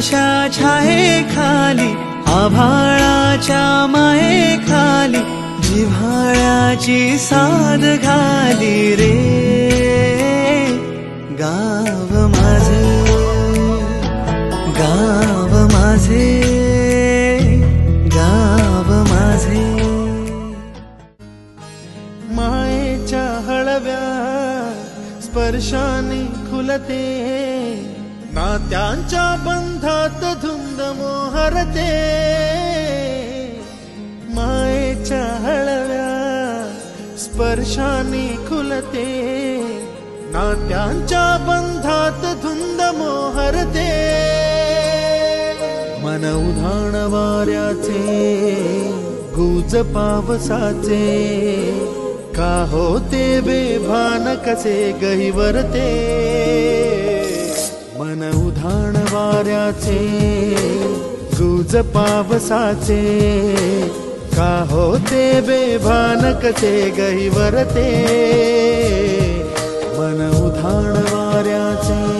आकाशा छाये खाली आभाळाच्या माये खाली जिव्हाळ्याची साद घाली रे गाव माझे गाव माझे गाव माझे मायेच्या हळव्या स्पर्शाने खुलते नात्यांच्या बंधात धुंद मोहरते मायेच्या हळव्या स्पर्शाने खुलते नात्यांच्या बंधात धुंद मोहरते मन उधाण वाऱ्याचे गुज पावसाचे का होते बेभान कसे गहिवरते मन उधाण वाऱ्याचे गुज पावसाचे का होते बेभान कसे गहिवरते मन उधाण वाऱ्याचे